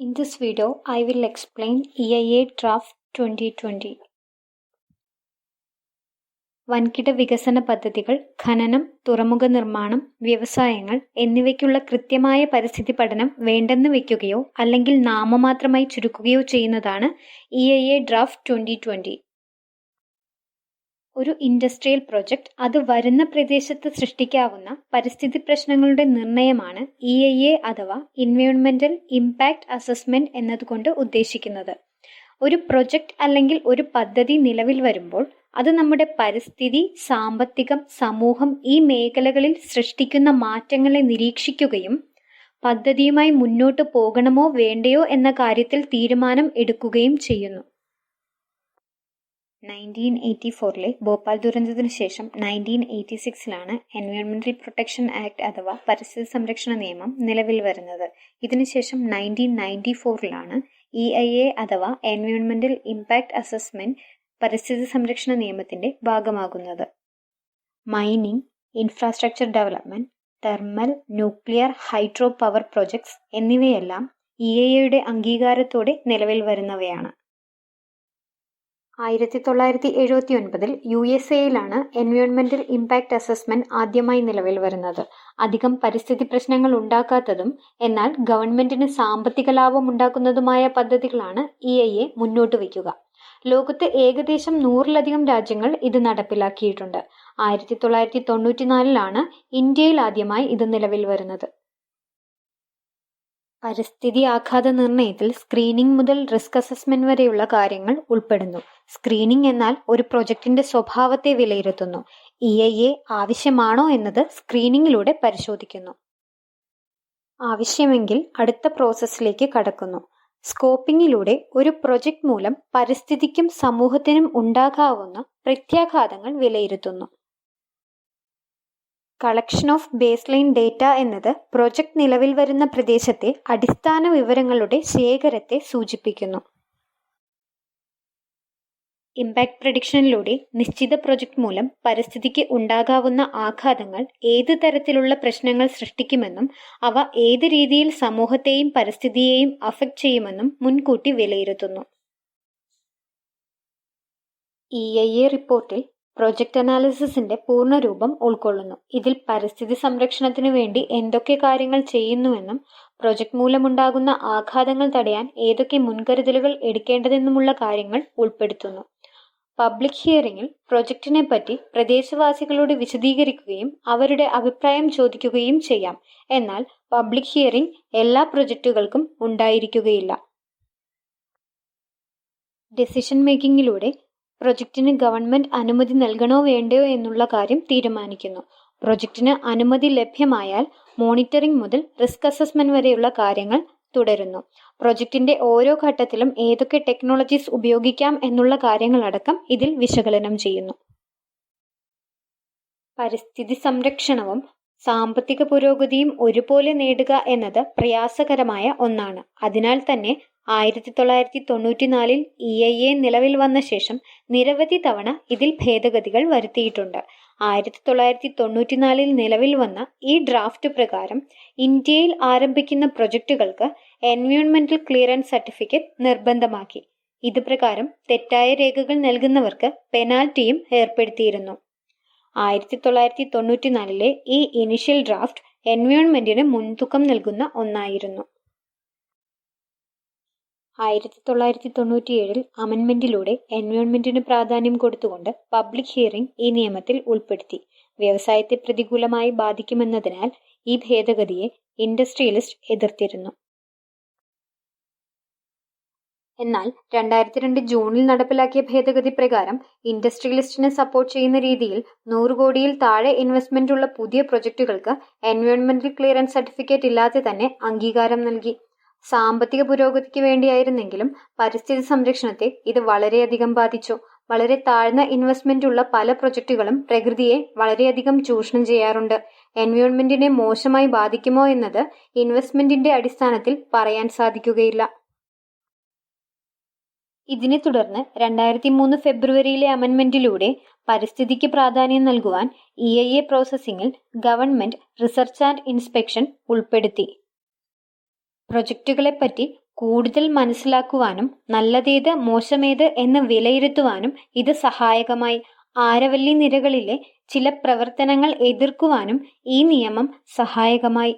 In this video, I will explain EIA Draft 2020. വൻകിട വികസന പദ്ധതികൾ, ഖനനം, തുറമുഖ നിർമ്മാണം, വ്യവസായങ്ങൾ എന്നിവയ്ക്കുള്ള കൃത്യമായ പരിസ്ഥിതി പഠനം വേണ്ടെന്ന് വയ്ക്കുകയോ അല്ലെങ്കിൽ നാമമാത്രമായി ചുരുക്കുകയോ ചെയ്യുന്നതാണ് EIA Draft 2020. ഒരു ഇൻഡസ്ട്രിയൽ പ്രൊജക്റ്റ് അത് വരുന്ന പ്രദേശത്ത് സൃഷ്ടിക്കാവുന്ന പരിസ്ഥിതി പ്രശ്നങ്ങളുടെ നിർണയമാണ് EIA അഥവാ എൻവയോൺമെന്റൽ ഇമ്പാക്റ്റ് അസസ്മെന്റ് എന്നതുകൊണ്ട് ഉദ്ദേശിക്കുന്നത്. ഒരു പ്രൊജക്റ്റ് അല്ലെങ്കിൽ ഒരു പദ്ധതി നിലവിൽ വരുമ്പോൾ അത് നമ്മുടെ പരിസ്ഥിതി, സാമ്പത്തികം, സമൂഹം ഈ മേഖലകളിൽ സൃഷ്ടിക്കുന്ന മാറ്റങ്ങളെ നിരീക്ഷിക്കുകയും പദ്ധതിയുമായി മുന്നോട്ട് പോകണമോ വേണ്ടയോ എന്ന കാര്യത്തിൽ തീരുമാനം എടുക്കുകയും ചെയ്യുന്നു. 1984 ഭോപ്പാൽ ദുരന്തത്തിന് ശേഷം 1986 എൻവയോൺമെന്റൽ പ്രൊട്ടക്ഷൻ ആക്ട് അഥവാ പരിസ്ഥിതി സംരക്ഷണ നിയമം നിലവിൽ വരുന്നത്. ഇതിനുശേഷം 1994 EIA അഥവാ എൻവയോൺമെന്റൽ ഇമ്പാക്റ്റ് അസസ്മെന്റ് പരിസ്ഥിതി സംരക്ഷണ നിയമത്തിന്റെ ഭാഗമാകുന്നത്. Mining, infrastructure development, thermal, nuclear, hydro power projects എന്നിവയെല്ലാം EIAയുടെ അംഗീകാരത്തോടെ നിലവിൽ വരുന്നവയാണ്. 1979 USA എൻവയോൺമെന്റൽ ഇമ്പാക്റ്റ് അസസ്മെന്റ് ആദ്യമായി നിലവിൽ വരുന്നത്. അധികം പരിസ്ഥിതി പ്രശ്നങ്ങൾ ഉണ്ടാക്കാത്തതും എന്നാൽ ഗവൺമെന്റിന് സാമ്പത്തിക ലാഭം ഉണ്ടാക്കുന്നതുമായ പദ്ധതികളാണ് EIA മുന്നോട്ട് വയ്ക്കുക. ലോകത്ത് ഏകദേശം 100-ലധികം രാജ്യങ്ങൾ ഇത് നടപ്പിലാക്കിയിട്ടുണ്ട്. 1994 ഇന്ത്യയിൽ ആദ്യമായി ഇത് നിലവിൽ വരുന്നത്. പരിസ്ഥിതി ആഘാത നിർണയത്തിൽ സ്ക്രീനിംഗ് മുതൽ റിസ്ക് അസസ്മെന്റ് വരെയുള്ള കാര്യങ്ങൾ ഉൾപ്പെടുന്നു. സ്ക്രീനിംഗ് എന്നാൽ ഒരു പ്രൊജക്ടിന്റെ സ്വഭാവത്തെ വിലയിരുത്തുന്നു. EIA ആവശ്യമാണോ എന്നത് സ്ക്രീനിങ്ങിലൂടെ പരിശോധിക്കുന്നു. ആവശ്യമെങ്കിൽ അടുത്ത പ്രോസസ്സിലേക്ക് കടക്കുന്നു. സ്കോപ്പിംഗിലൂടെ ഒരു പ്രൊജക്ട് മൂലം പരിസ്ഥിതിക്കും സമൂഹത്തിനും ഉണ്ടാകാവുന്ന പ്രത്യാഘാതങ്ങൾ വിലയിരുത്തുന്നു. Collection of base line data എന്നത് പ്രൊജക്ട് നിലവിൽ വരുന്ന പ്രദേശത്തെ അടിസ്ഥാന വിവരങ്ങളുടെ ശേഖരത്തെ സൂചിപ്പിക്കുന്നു. ഇമ്പാക്ട് പ്രഡിക്ഷനിലൂടെ നിശ്ചിത പ്രൊജക്ട് മൂലം പരിസ്ഥിതിക്ക് ഉണ്ടാകാവുന്ന ആഘാതങ്ങൾ ഏത് തരത്തിലുള്ള പ്രശ്നങ്ങൾ സൃഷ്ടിക്കുമെന്നും അവ ഏത് രീതിയിൽ സമൂഹത്തെയും പരിസ്ഥിതിയെയും അഫക്റ്റ് ചെയ്യുമെന്നും മുൻകൂട്ടി വിലയിരുത്തുന്നു. EIA റിപ്പോർട്ടിൽ പ്രൊജക്ട് അനാലിസിസിന്റെ പൂർണ്ണരൂപം ഉൾക്കൊള്ളുന്നു. ഇതിൽ പരിസ്ഥിതി സംരക്ഷണത്തിനു വേണ്ടി എന്തൊക്കെ കാര്യങ്ങൾ ചെയ്യുന്നുവെന്നും പ്രൊജക്ട് മൂലമുണ്ടാകുന്ന ആഘാതങ്ങൾ തടയാൻ ഏതൊക്കെ മുൻകരുതലുകൾ എടുക്കേണ്ടതെന്നുമുള്ള കാര്യങ്ങൾ ഉൾപ്പെടുത്തുന്നു. പബ്ലിക് ഹിയറിംഗിൽ പ്രൊജക്റ്റിനെ പറ്റി പ്രദേശവാസികളോട് വിശദീകരിക്കുകയും അവരുടെ അഭിപ്രായം ചോദിക്കുകയും ചെയ്യാം. എന്നാൽ പബ്ലിക് ഹിയറിംഗ് എല്ലാ പ്രൊജക്റ്റുകൾക്കും ഉണ്ടായിരിക്കുകയില്ല. ഡെസിഷൻ മേക്കിങ്ങിലൂടെ പ്രൊജക്റ്റിന് ഗവൺമെന്റ് അനുമതി നൽകണോ വേണ്ടയോ എന്നുള്ള കാര്യം തീരുമാനിക്കുന്നു. പ്രൊജക്റ്റിന് അനുമതി ലഭ്യമായാൽ മോണിറ്ററിംഗ് മുതൽ റിസ്ക് അസസ്മെന്റ് വരെയുള്ള കാര്യങ്ങൾ തുടരുന്നു. പ്രൊജക്റ്റിന്റെ ഓരോ ഘട്ടത്തിലും ഏതൊക്കെ ടെക്നോളജീസ് ഉപയോഗിക്കാം എന്നുള്ള കാര്യങ്ങളടക്കം ഇതിൽ വിശകലനം ചെയ്യുന്നു. പരിസ്ഥിതി സംരക്ഷണവും സാമ്പത്തിക പുരോഗതിയും ഒരുപോലെ നേടുക എന്നത് പ്രയാസകരമായ ഒന്നാണ്. അതിനാൽ തന്നെ 1994 EIA നിലവിൽ വന്ന ശേഷം നിരവധി തവണ ഇതിൽ ഭേദഗതികൾ വരുത്തിയിട്ടുണ്ട്. 1994 നിലവിൽ വന്ന ഈ ഡ്രാഫ്റ്റ് പ്രകാരം ഇന്ത്യയിൽ ആരംഭിക്കുന്ന പ്രൊജക്റ്റുകൾക്ക് എൻവയോൺമെന്റൽ ക്ലിയറൻസ് സർട്ടിഫിക്കറ്റ് നിർബന്ധമാക്കി. ഇത് പ്രകാരം തെറ്റായ രേഖകൾ നൽകുന്നവർക്ക് പെനാൽറ്റിയും ഏർപ്പെടുത്തിയിരുന്നു. 1994 ഈ ഇനിഷ്യൽ ഡ്രാഫ്റ്റ് എൻവയോൺമെന്റിന് മുൻതൂക്കം നൽകുന്ന ഒന്നായിരുന്നു. 1997 അമെൻമെന്റിലൂടെ എൻവയോൺമെന്റിന് പ്രാധാന്യം കൊടുത്തുകൊണ്ട് പബ്ലിക് ഹിയറിംഗ് ഈ നിയമത്തിൽ ഉൾപ്പെടുത്തി. വ്യവസായത്തെ പ്രതികൂലമായി ബാധിക്കുമെന്നതിനാൽ ഈ ഭേദഗതിയെ ഇൻഡസ്ട്രിയലിസ്റ്റ് എതിർത്തിരുന്നു. എന്നാൽ 2002 ജൂണിൽ നടപ്പിലാക്കിയ ഭേദഗതി പ്രകാരം ഇൻഡസ്ട്രിയലിസ്റ്റിനെ സപ്പോർട്ട് ചെയ്യുന്ന രീതിയിൽ 100 കോടിയിൽ താഴെ ഇൻവെസ്റ്റ്മെന്റ് ഉള്ള പുതിയ പ്രൊജക്റ്റുകൾക്ക് എൻവയോൺമെന്റൽ ക്ലിയറൻസ് സർട്ടിഫിക്കറ്റ് ഇല്ലാതെ തന്നെ അംഗീകാരം നൽകി. സാമ്പത്തിക പുരോഗതിക്ക് വേണ്ടിയായിരുന്നെങ്കിലും പരിസ്ഥിതി സംരക്ഷണത്തെ ഇത് വളരെയധികം ബാധിച്ചു. വളരെ താഴ്ന്ന ഇൻവെസ്റ്റ്മെന്റ് ഉള്ള പല പ്രൊജക്റ്റുകളും പ്രകൃതിയെ വളരെയധികം ചൂഷണം ചെയ്യാറുണ്ട്. എൻവയോൺമെന്റിനെ മോശമായി ബാധിക്കുമോ എന്നത് ഇൻവെസ്റ്റ്മെന്റിന്റെ അടിസ്ഥാനത്തിൽ പറയാൻ സാധിക്കുകയില്ല. ഇതിനെ തുടർന്ന് 2003 ഫെബ്രുവരിയിലെ അമെൻമെന്റിലൂടെ പരിസ്ഥിതിക്ക് പ്രാധാന്യം നൽകുവാൻ EIA പ്രോസസ്സിംഗിൽ ഗവൺമെന്റ് റിസർച്ച് ആൻഡ് ഇൻസ്പെക്ഷൻ ഉൾപ്പെടുത്തി. പ്രൊജക്റ്റുകളെപ്പറ്റി കൂടുതൽ മനസ്സിലാക്കുവാനും നല്ലതേത് മോശമേത് എന്ന് വിലയിരുത്തുവാനും ഇത് സഹായകമായി. ആരവല്ലി നിരകളിലെ ചില പ്രവർത്തനങ്ങൾ എതിർക്കുവാനും ഈ നിയമം സഹായകമായി.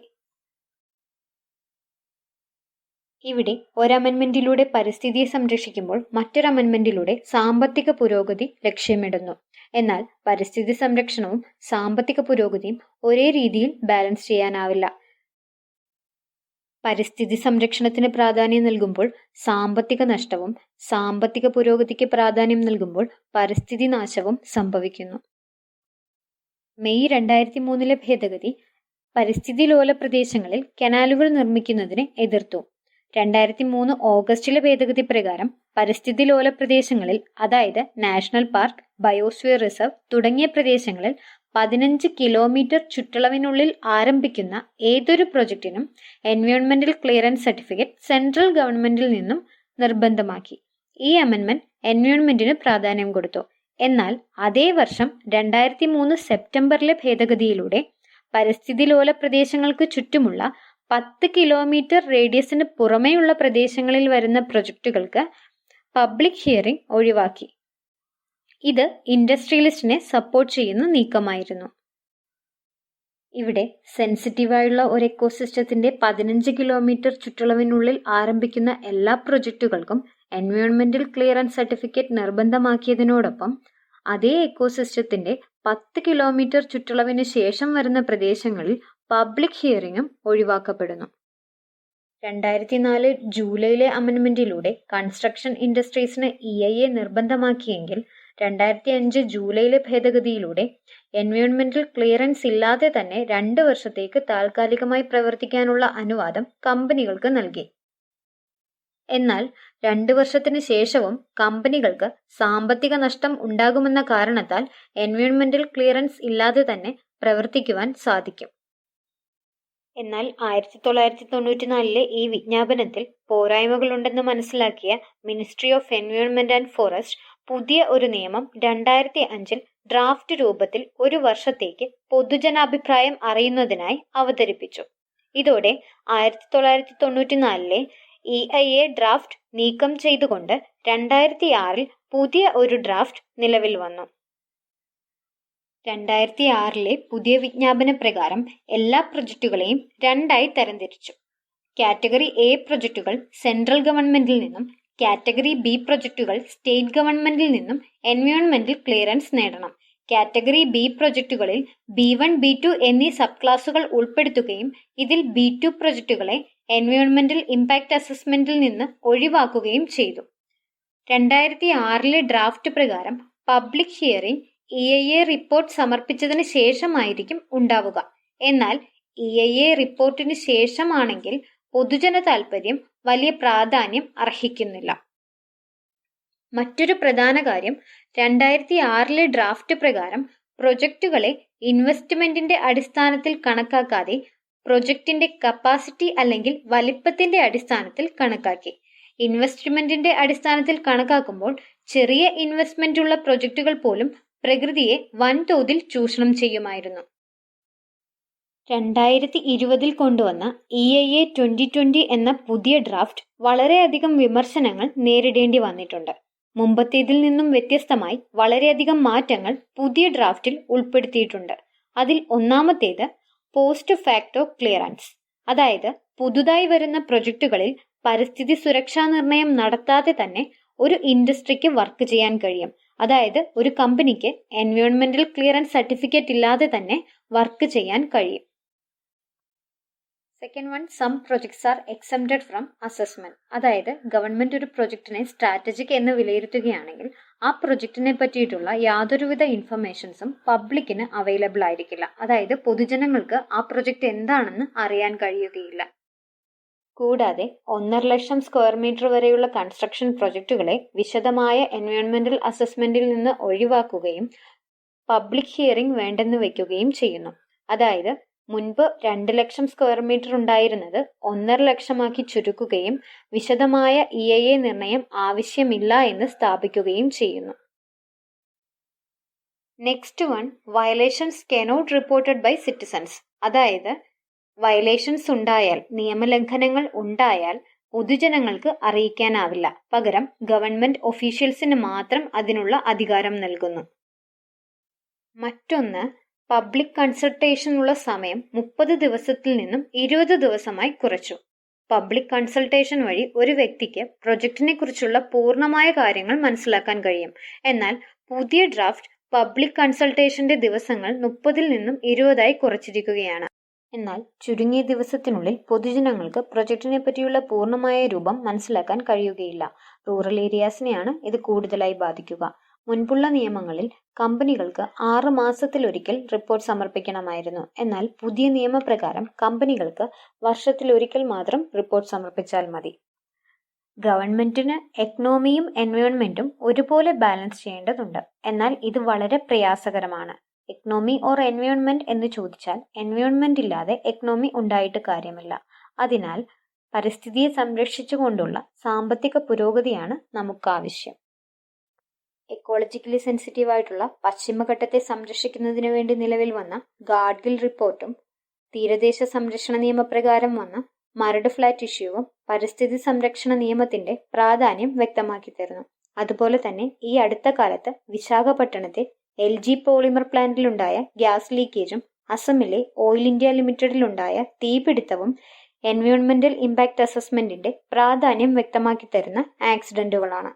ഇവിടെ ഒരമെന്റ്മെന്റിലൂടെ പരിസ്ഥിതിയെ സംരക്ഷിക്കുമ്പോൾ മറ്റൊരു അമെന്റ്മെന്റിലൂടെ സാമ്പത്തിക പുരോഗതി ലക്ഷ്യമിടുന്നു. എന്നാൽ പരിസ്ഥിതി സംരക്ഷണവും സാമ്പത്തിക പുരോഗതിയും ഒരേ രീതിയിൽ ബാലൻസ് ചെയ്യാനാവില്ല. പരിസ്ഥിതി സംരക്ഷണത്തിന് പ്രാധാന്യം നൽകുമ്പോൾ സാമ്പത്തിക നഷ്ടവും സാമ്പത്തിക പുരോഗതിക്ക് പ്രാധാന്യം നൽകുമ്പോൾ പരിസ്ഥിതി നാശവും സംഭവിക്കുന്നു. മെയ് 2003 ഭേദഗതി പരിസ്ഥിതി ലോല പ്രദേശങ്ങളിൽ കനാലുകൾ നിർമ്മിക്കുന്നതിന് എതിർത്തു. 2003 ഓഗസ്റ്റിലെ ഭേദഗതി പ്രകാരം പരിസ്ഥിതി ലോല പ്രദേശങ്ങളിൽ, അതായത് നാഷണൽ പാർക്ക്, ബയോസ്ഫിയർ റിസർവ് തുടങ്ങിയ പ്രദേശങ്ങളിൽ 15 കിലോമീറ്റർ ചുറ്റളവിനുള്ളിൽ ആരംഭിക്കുന്ന ഏതൊരു പ്രൊജക്ടിനും എൻവയോൺമെന്റൽ ക്ലിയറൻസ് സർട്ടിഫിക്കറ്റ് സെൻട്രൽ ഗവൺമെന്റിൽ നിന്നും നിർബന്ധമാക്കി. ഈ അമെന്റ്മെന്റ് എൻവയോൺമെന്റിന് പ്രാധാന്യം കൊടുത്തു. എന്നാൽ അതേ വർഷം 2003 സെപ്റ്റംബറിലെ ഭേദഗതിയിലൂടെ പരിസ്ഥിതി ലോല പ്രദേശങ്ങൾക്ക് ചുറ്റുമുള്ള 10 കിലോമീറ്റർ റേഡിയസിന് പുറമേയുള്ള പ്രദേശങ്ങളിൽ വരുന്ന പ്രൊജക്ടുകൾക്ക് പബ്ലിക് ഹിയറിംഗ് ഒഴിവാക്കി. ഇത് ഇൻഡസ്ട്രിയലിസ്റ്റിനെ സപ്പോർട്ട് ചെയ്യുന്ന നീക്കമായിരുന്നു. ഇവിടെ സെൻസിറ്റീവായുള്ള ഒരു എക്കോസിസ്റ്റത്തിന്റെ 15 കിലോമീറ്റർ ചുറ്റളവിനുള്ളിൽ ആരംഭിക്കുന്ന എല്ലാ പ്രൊജക്ടുകൾക്കും എൻവയോൺമെന്റൽ ക്ലിയറൻസ് സർട്ടിഫിക്കറ്റ് നിർബന്ധമാക്കിയതിനോടൊപ്പം അതേ എക്കോസിസ്റ്റത്തിന്റെ 10 കിലോമീറ്റർ ചുറ്റളവിന് ശേഷം വരുന്ന പ്രദേശങ്ങളിൽ പബ്ലിക് ഹിയറിംഗും ഒഴിവാക്കപ്പെടുന്നു. 2004 ജൂലൈയിലെ അമെന്റ്മെന്റിലൂടെ കൺസ്ട്രക്ഷൻ ഇൻഡസ്ട്രീസിന് EIA നിർബന്ധമാക്കിയെങ്കിൽ 2005 ജൂലൈയിലെ ഭേദഗതിയിലൂടെ എൻവയോൺമെന്റൽ ക്ലിയറൻസ് ഇല്ലാതെ തന്നെ 2 വർഷത്തേക്ക് താൽക്കാലികമായി പ്രവർത്തിക്കാനുള്ള അനുവാദം കമ്പനികൾക്ക് നൽകി. എന്നാൽ 2 വർഷത്തിന് ശേഷവും കമ്പനികൾക്ക് സാമ്പത്തിക നഷ്ടം ഉണ്ടാകുമെന്ന കാരണത്താൽ എൻവയോൺമെന്റൽ ക്ലിയറൻസ് ഇല്ലാതെ തന്നെ പ്രവർത്തിക്കുവാൻ സാധിക്കും. എന്നാൽ 1994 ഈ വിജ്ഞാപനത്തിൽ പോരായ്മകളുണ്ടെന്ന് മനസ്സിലാക്കിയ ministry of environment and forest പുതിയ ഒരു നിയമം 2005 ഡ്രാഫ്റ്റ് രൂപത്തിൽ 1 വർഷത്തേക്ക് പൊതുജനാഭിപ്രായം അറിയുന്നതിനായി അവതരിപ്പിച്ചു. ഇതോടെ 1994 EIA ഡ്രാഫ്റ്റ് നീക്കം ചെയ്തുകൊണ്ട് 2006 പുതിയ ഒരു ഡ്രാഫ്റ്റ് നിലവിൽ വന്നു. 2006 പുതിയ വിജ്ഞാപന പ്രകാരം എല്ലാ പ്രൊജക്ടുകളെയും 2ആയി തരംതിരിച്ചു. കാറ്റഗറി A പ്രൊജക്ടുകൾ സെൻട്രൽ ഗവൺമെന്റിൽ നിന്നും കാറ്റഗറി B പ്രൊജക്ടുകൾ സ്റ്റേറ്റ് ഗവൺമെന്റിൽ നിന്നും എൻവയോൺമെന്റൽ ക്ലിയറൻസ് നേടണം. കാറ്റഗറി B പ്രൊജക്ടുകളിൽ B1, B2 എന്നീ സബ് ക്ലാസുകൾ ഉൾപ്പെടുത്തുകയും ഇതിൽ B2 പ്രൊജക്ടുകളെ എൻവയോൺമെന്റൽ ഇമ്പാക്ട് അസസ്മെന്റിൽ നിന്ന് ഒഴിവാക്കുകയും ചെയ്തു. 2006 ഡ്രാഫ്റ്റ് പ്രകാരം പബ്ലിക് ഹിയറിംഗ് EIA റിപ്പോർട്ട് സമർപ്പിച്ചതിന് ശേഷമായിരിക്കും ഉണ്ടാവുക. എന്നാൽ EIA റിപ്പോർട്ടിന് ശേഷമാണെങ്കിൽ പൊതുജന താൽപര്യം വലിയ പ്രാധാന്യം അർഹിക്കുന്നില്ല. മറ്റൊരു പ്രധാന കാര്യം 2006 ഡ്രാഫ്റ്റ് പ്രകാരം പ്രൊജക്ടുകളെ ഇൻവെസ്റ്റ്മെന്റിന്റെ അടിസ്ഥാനത്തിൽ കണക്കാക്കാതെ പ്രൊജക്ടിന്റെ കപ്പാസിറ്റി അല്ലെങ്കിൽ വലിപ്പത്തിന്റെ അടിസ്ഥാനത്തിൽ കണക്കാക്കി. ഇൻവെസ്റ്റ്മെന്റിന്റെ അടിസ്ഥാനത്തിൽ കണക്കാക്കുമ്പോൾ ചെറിയ ഇൻവെസ്റ്റ്മെന്റ് ഉള്ള പ്രൊജക്ടുകൾ പോലും പ്രകൃതിയെ വൻതോതിൽ ചൂഷണം ചെയ്യുമായിരുന്നു. 2020 കൊണ്ടുവന്ന EIA 2020 എന്ന പുതിയ ഡ്രാഫ്റ്റ് വളരെയധികം വിമർശനങ്ങൾ നേരിടേണ്ടി വന്നിട്ടുണ്ട്. മുമ്പത്തേതിൽ നിന്നും വ്യത്യസ്തമായി വളരെയധികം മാറ്റങ്ങൾ പുതിയ ഡ്രാഫ്റ്റിൽ ഉൾപ്പെടുത്തിയിട്ടുണ്ട്. അതിൽ ഒന്നാമത്തേത് പോസ്റ്റ് ഫാക്ടോ ക്ലിയറൻസ്, അതായത് പുതുതായി വരുന്ന പ്രൊജക്ടുകളിൽ പരിസ്ഥിതി സുരക്ഷാ നിർണയം നടത്താതെ തന്നെ ഒരു ഇൻഡസ്ട്രിക്ക് വർക്ക് ചെയ്യാൻ കഴിയും. അതായത് ഒരു കമ്പനിക്ക് എൻവയോൺമെന്റൽ ക്ലിയറൻസ് സർട്ടിഫിക്കറ്റ് ഇല്ലാതെ തന്നെ വർക്ക് ചെയ്യാൻ കഴിയും. Second one, some projects are exempted from assessment. അതായത് ഗവൺമെന്റ് ഒരു പ്രൊജക്ടിനെ സ്ട്രാറ്റജിക് എന്ന് വിലയിരുത്തുകയാണെങ്കിൽ ആ പ്രൊജക്ടിനെ പറ്റിയിട്ടുള്ള യാതൊരുവിധ ഇൻഫർമേഷൻസും പബ്ലിക്കിന് അവൈലബിൾ ആയിരിക്കില്ല. അതായത് പൊതുജനങ്ങൾക്ക് ആ പ്രൊജക്ട് എന്താണെന്ന് അറിയാൻ കഴിയുകയില്ല. കൂടാതെ 1.5 ലക്ഷം സ്ക്വയർ മീറ്റർ വരെയുള്ള കൺസ്ട്രക്ഷൻ പ്രൊജക്ടുകളെ വിശദമായ എൻവയോൺമെന്റൽ അസസ്മെന്റിൽ നിന്ന് ഒഴിവാക്കുകയും പബ്ലിക് ഹിയറിംഗ് വേണ്ടെന്ന് വയ്ക്കുകയും ചെയ്യുന്നു. അതായത് മുൻപ് 2 ലക്ഷം സ്ക്വയർ മീറ്റർ ഉണ്ടായിരുന്നത് 1.5 ലക്ഷമാക്കി ചുരുക്കുകയും വിശദമായ EIA നിർണയം ആവശ്യമില്ല എന്ന് സ്ഥാപിക്കുകയും ചെയ്യുന്നു. Next one, violations cannot reported by citizens. അതായത് വയലേഷൻസ് ഉണ്ടായാൽ, നിയമലംഘനങ്ങൾ ഉണ്ടായാൽ പൊതുജനങ്ങൾക്ക് അറിയിക്കാനാവില്ല. പകരം ഗവൺമെന്റ് ഒഫീഷ്യൽസിന് മാത്രം അതിനുള്ള അധികാരം നൽകുന്നു. മറ്റൊന്ന്, പബ്ലിക് കൺസൾട്ടേഷനുള്ള സമയം 30 ദിവസത്തിൽ നിന്നും 20 ദിവസമായി കുറച്ചു. പബ്ലിക് കൺസൾട്ടേഷൻ വഴി ഒരു വ്യക്തിക്ക് പ്രൊജക്ടിനെ കുറിച്ചുള്ള പൂർണ്ണമായ കാര്യങ്ങൾ മനസ്സിലാക്കാൻ കഴിയും. എന്നാൽ പുതിയ ഡ്രാഫ്റ്റ് പബ്ലിക് കൺസൾട്ടേഷന്റെ ദിവസങ്ങൾ 30 നിന്നും 20 കുറച്ചിരിക്കുകയാണ്. എന്നാൽ ചുരുങ്ങിയ ദിവസത്തിനുള്ളിൽ പൊതുജനങ്ങൾക്ക് പ്രൊജക്ടിനെ പറ്റിയുള്ള പൂർണ്ണമായ രൂപം മനസ്സിലാക്കാൻ കഴിയുകയില്ല. റൂറൽ ഏരിയാസിനെയാണ് ഇത് കൂടുതലായി ബാധിക്കുക. മുൻപുള്ള നിയമങ്ങളിൽ കമ്പനികൾക്ക് 6 മാസത്തിലൊരിക്കൽ റിപ്പോർട്ട് സമർപ്പിക്കണമായിരുന്നു. എന്നാൽ പുതിയ നിയമപ്രകാരം കമ്പനികൾക്ക് വർഷത്തിലൊരിക്കൽ മാത്രം റിപ്പോർട്ട് സമർപ്പിച്ചാൽ മതി. ഗവൺമെന്റിന് എക്കണോമിയും എൻവയോൺമെന്റും ഒരുപോലെ ബാലൻസ് ചെയ്യേണ്ടതുണ്ട്. എന്നാൽ ഇത് വളരെ പ്രയാസകരമാണ്. എക്കണോമി ഓർ എൻവയോൺമെന്റ് എന്ന് ചോദിച്ചാൽ എൻവയോൺമെന്റ് ഇല്ലാതെ എക്കണോമി ഉണ്ടായിട്ട് കാര്യമില്ല. അതിനാൽ പരിസ്ഥിതിയെ സംരക്ഷിച്ചുകൊണ്ടുള്ള സാമ്പത്തിക പുരോഗതിയാണ് നമുക്കാവശ്യം. എക്കോളജിക്കലി സെൻസിറ്റീവ് ആയിട്ടുള്ള പശ്ചിമഘട്ടത്തെ സംരക്ഷിക്കുന്നതിന് വേണ്ടി നിലവിൽ വന്ന ഗാഡ്ഗിൽ റിപ്പോർട്ടും തീരദേശ സംരക്ഷണ നിയമപ്രകാരം വന്ന മരട് ഫ്ലാറ്റ് ഇഷ്യൂവും പരിസ്ഥിതി സംരക്ഷണ നിയമത്തിന്റെ പ്രാധാന്യം വ്യക്തമാക്കി തരുന്നു. അതുപോലെ തന്നെ ഈ അടുത്ത കാലത്ത് വിശാഖപട്ടണത്തെ LG പോളിമർ പ്ലാന്റിലുണ്ടായ ഗ്യാസ് ലീക്കേജും അസമിലെ ഓയിൽ ഇന്ത്യ ലിമിറ്റഡിലുണ്ടായ തീപിടുത്തവും എൻവയോൺമെന്റൽ ഇമ്പാക്ട് അസസ്മെന്റിന്റെ പ്രാധാന്യം വ്യക്തമാക്കി തരുന്ന ആക്സിഡന്റുകളാണ്.